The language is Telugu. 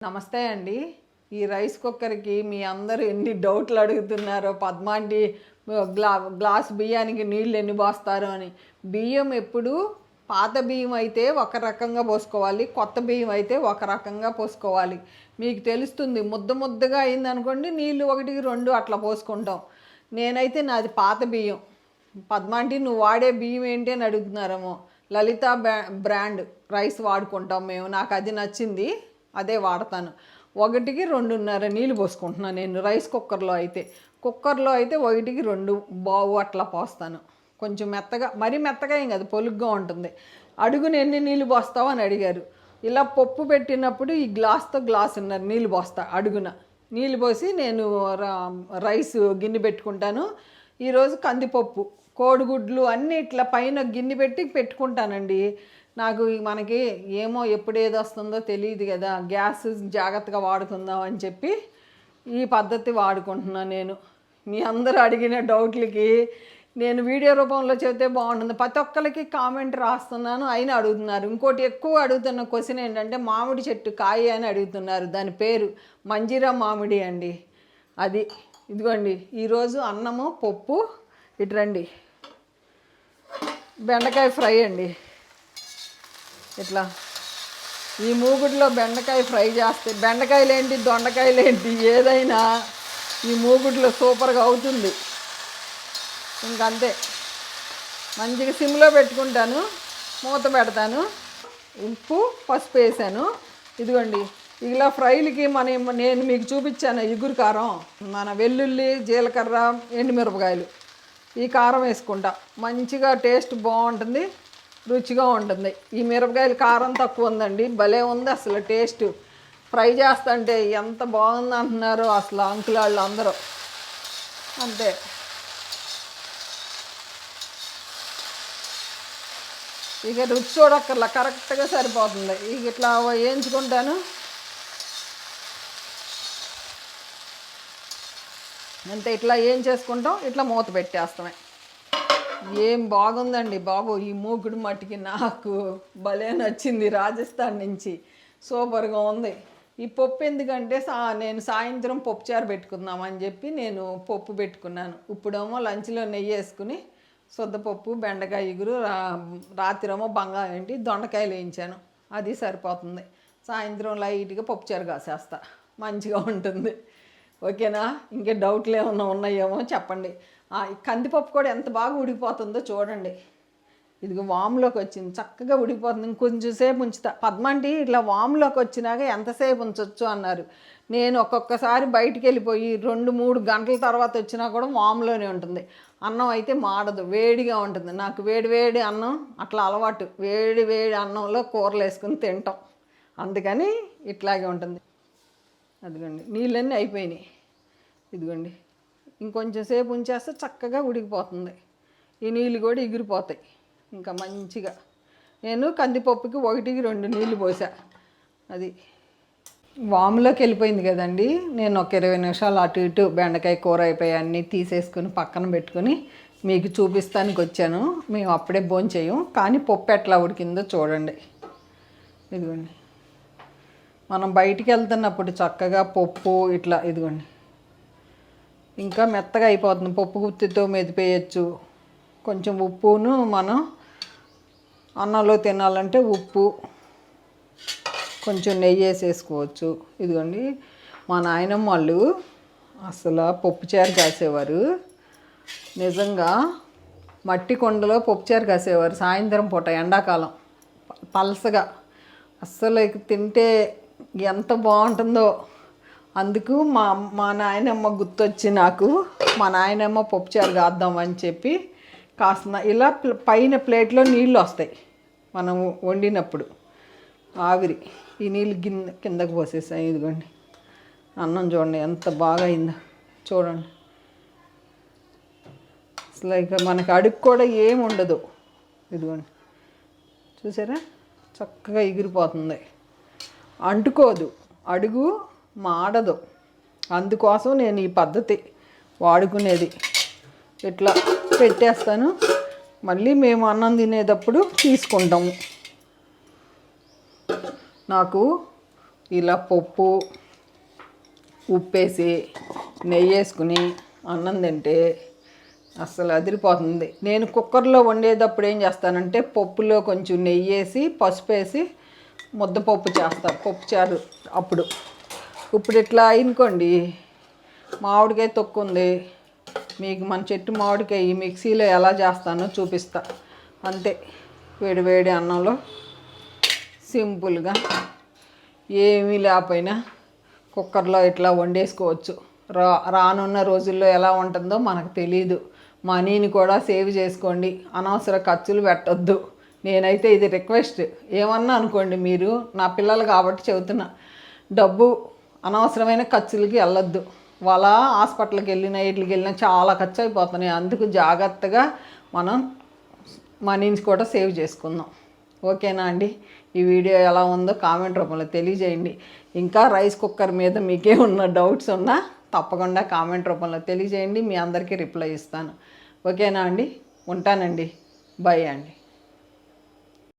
నమస్తే అండి. ఈ రైస్ కుక్కర్కి మీ అందరూ ఎన్ని డౌట్లు అడుగుతున్నారో, పద్మాంటి గ్లాస్ బియ్యానికి నీళ్ళు ఎన్ని పోస్తారు అని. బియ్యం ఎప్పుడు పాత బియ్యం అయితే ఒక రకంగా పోసుకోవాలి, కొత్త బియ్యం అయితే ఒక రకంగా పోసుకోవాలి. మీకు తెలుస్తుంది. ముద్దగా అయిందనుకోండి, నీళ్ళు 1, 2 అట్లా పోసుకుంటాం. నేనైతే నాది పాత బియ్యం. పద్మాంటి నువ్వు వాడే బియ్యం ఏంటి అని అడుగుతున్నారేమో. లలిత బ్రాండ్ రైస్ వాడుకుంటాం మేము. నాకు అది నచ్చింది, అదే వాడతాను. 1కి 2.5 నీళ్ళు పోసుకుంటున్నాను నేను రైస్ కుక్కర్లో అయితే. కుక్కర్లో అయితే 1కి 2 బావు అట్లా పోస్తాను. కొంచెం మెత్తగా, మరీ మెత్తగా ఏం కాదు, పొలుగ్గా ఉంటుంది. అడుగున ఎన్ని నీళ్ళు పోస్తావు అని అడిగారు. ఇలా పప్పు పెట్టినప్పుడు ఈ గ్లాస్తో 1.5 నీళ్ళు పోస్తా. అడుగున నీళ్ళు పోసి నేను రైస్ గిన్నె పెట్టుకుంటాను. ఈరోజు కందిపప్పు, కోడిగుడ్లు అన్నీ ఇట్లా పైన గిన్నె పెట్టుకుంటానండి. నాకు మనకి ఏమో ఎప్పుడు ఏది వస్తుందో తెలియదు కదా, గ్యాస్ జాగ్రత్తగా వాడుకుందాం అని చెప్పి ఈ పద్ధతి వాడుకుంటున్నాను నేను. మీ అందరూ అడిగిన డౌట్లకి నేను వీడియో రూపంలో చెబితే బాగుంటుంది. ప్రతి ఒక్కరికి కామెంట్ రాస్తున్నాను, అయినా అడుగుతున్నారు. ఇంకోటి ఎక్కువ అడుగుతున్న క్వశ్చన్ ఏంటంటే, మామిడి చెట్టు కాయ అని అడుగుతున్నారు. దాని పేరు మంజీరా మామిడి అండి. అది ఇదిగోండి. ఈరోజు అన్నము, పప్పు, ఇటు రండి, బెండకాయ ఫ్రై అండి. ఇట్లా ఈ మూగుడిలో బెండకాయ ఫ్రై చేస్తే, బెండకాయలేంటి దొండకాయలేంటి ఏదైనా ఈ మూగుడిలో సూపర్గా అవుతుంది. ఇంకంతే, మంచిగా సిమ్లో పెట్టుకుంటాను, మూత పెడతాను. ఉప్పు, పసుపు వేసాను. ఇదిగోండి, ఇలా ఫ్రైలకి నేను మీకు చూపించాను ఇగురు కారం. మన వెల్లుల్లి, జీలకర్ర, ఎండుమిరపకాయలు, ఈ కారం వేసుకుంటా. మంచిగా టేస్ట్ బాగుంటుంది, రుచిగా ఉంటుంది. ఈ మిరపకాయలు కారం తక్కువ ఉందండి, భలే ఉంది అసలు టేస్ట్. ఫ్రై చేస్తుంటే ఎంత బాగుంది అంటున్నారు అసలు అంకుల్ వాళ్ళు అందరూ. అంతే, ఇక రుచి చూడక్కర్లా, కరెక్ట్గా సరిపోతుంది. ఇక ఇట్లా వేయించుకుంటాను. అంతే, ఇట్లా ఏం చేసుకుంటాం, ఇట్లా మూత పెట్టేస్తామే. ఏం బాగుందండి బాబు, ఈ మూగుడు మట్టికి నాకు భలే నచ్చింది. రాజస్థాన్ నుంచి సూపర్గా ఉంది. ఈ పప్పు ఎందుకంటే నేను సాయంత్రం పప్పుచారు పెట్టుకుందామని చెప్పి నేను పప్పు పెట్టుకున్నాను. ఇప్పుడేమో లంచ్లో నెయ్యి వేసుకుని శుద్ధపప్పు, బెండకాయ ఇగురు, రాత్రేమో దొండకాయలు వేయించాను. అది సరిపోతుంది. సాయంత్రం లైట్గా పప్పుచారు కాసేస్తా, మంచిగా ఉంటుంది. ఓకేనా? ఇంకే డౌట్లు ఏమన్నా ఉన్నాయేమో చెప్పండి. కందిపప్పు కూడా ఎంత బాగా ఉడికిపోతుందో చూడండి. ఇదిగో వామ్లోకి వచ్చింది, చక్కగా ఉడికిపోతుంది. ఇంకొంచెం సేపు ఉంచుతా. పద్మాంటి ఇట్లా వామ్లోకి వచ్చినాక ఎంతసేపు ఉంచవచ్చు అన్నారు. నేను ఒక్కొక్కసారి బయటికి వెళ్ళిపోయి 2-3 గంటల తర్వాత వచ్చినా కూడా వామ్లోనే ఉంటుంది. అన్నం అయితే మాడదు, వేడిగా ఉంటుంది. నాకు వేడి అన్నం అట్లా అలవాటు. వేడి అన్నంలో కూరలు వేసుకుని తింటాం, అందుకని ఇట్లాగే ఉంటుంది. అదిగోండి, నీళ్ళన్నీ అయిపోయినాయి. ఇదిగోండి, ఇంకొంచెం సేపు ఉంచేస్తే చక్కగా ఉడికిపోతుంది. ఈ నీళ్ళు కూడా ఎగిరిపోతాయి ఇంకా మంచిగా. నేను కందిపప్పుకి 1కి 2 నీళ్ళు పోసా. అది వాములోకి వెళ్ళిపోయింది కదండి. నేను ఒక 20 నిమిషాలు అటు ఇటు బెండకాయ కూర అయిపోయి అన్నీ తీసేసుకుని పక్కన పెట్టుకుని మీకు చూపిస్తానికి వచ్చాను. మేము అప్పుడే భోంచేయం, కానీ పప్పు ఎట్లా ఉడికిందో చూడండి. ఇదిగోండి, మనం బయటికి వెళ్తున్నప్పుడు చక్కగా పప్పు ఇట్లా, ఇదిగోండి, ఇంకా మెత్తగా అయిపోతుంది. పప్పు గుత్తితో మెదిపేయచ్చు. కొంచెం ఉప్పును, మనం అన్నంలో తినాలంటే ఉప్పు, కొంచెం నెయ్యి వేసేసుకోవచ్చు. ఇదిగోండి, మా నాయనమ్మ వాళ్ళు అసలు పప్పుచారు కాసేవారు. నిజంగా మట్టి కొండలో పప్పుచారు కాసేవారు సాయంత్రం పూట, ఎండాకాలం పలసగా. అస్సలు తింటే ఎంత బాగుంటుందో. అందుకు మా నాయనమ్మ గుర్తొచ్చి నాకు మా నాయనమ్మ పప్పుచారు కాద్దామని చెప్పి కాస్త ఇలా పైన ప్లేట్లో నీళ్ళు వస్తాయి మనం వండినప్పుడు, ఆవిరి. ఈ నీళ్ళు కిందకు పోసేసాయి. ఇదిగోండి, అన్నం చూడండి ఎంత బాగా అయిందో చూడండి. అసలు ఇక మనకి అడుగు కూడా ఏమి ఉండదు. ఇదిగోండి, చూసారా, చక్కగా ఎగిరిపోతుంది, అంటుకోదు, అడుగు మాడదు. అందుకోసం నేను ఈ పద్ధతి వాడుకునేది. ఇట్లా పెట్టేస్తాను, మళ్ళీ మేము అన్నం తినేటప్పుడు తీసుకుంటాము. నాకు ఇలా పప్పు ఉప్పేసి నెయ్యి వేసుకుని అన్నం తింటే అస్సలు అదిరిపోతుంది. నేను కుక్కర్లో వండేటప్పుడు ఏం చేస్తానంటే పప్పులో కొంచెం నెయ్యి వేసి పసుపు వేసి ముద్దపప్పు చేస్తాను, పప్పుచారు. అప్పుడు ఇప్పుడు ఇట్లా అనుకోండి, మామిడికాయ తొక్కు ఉంది, మీకు మన చెట్టు మామిడికాయ ఈ మిక్సీలో ఎలా చేస్తానో చూపిస్తా. అంతే, వేడి వేడి అన్నంలో సింపుల్గా ఏమీ లేకపోయినా కుక్కర్లో ఇట్లా వండేసుకోవచ్చు. రానున్న రోజుల్లో ఎలా ఉంటుందో మనకు తెలీదు. మనీని కూడా సేవ్ చేసుకోండి, అనవసర ఖర్చులు పెట్టొద్దు. నేనైతే ఇది రిక్వెస్ట్. ఏమన్నా అనుకోండి, మీరు నా పిల్లలు కాబట్టి చెబుతున్నా, డబ్బు అనవసరమైన ఖర్చులకి వెళ్ళొద్దు. వాళ్ళ హాస్పిటల్కి వెళ్ళినా వీటికి వెళ్ళినా చాలా ఖర్చు అయిపోతున్నాయి. అందుకు జాగ్రత్తగా మనం మనీని కూడా సేవ్ చేసుకుందాం. ఓకేనా అండి? ఈ వీడియో ఎలా ఉందో కామెంట్ రూపంలో తెలియజేయండి. ఇంకా రైస్ కుక్కర్ మీద మీకేమన్నా డౌట్స్ ఉన్నా తప్పకుండా కామెంట్ రూపంలో తెలియజేయండి. మీ అందరికీ రిప్లై ఇస్తాను. ఓకేనా అండి? ఉంటానండి. బై అండి.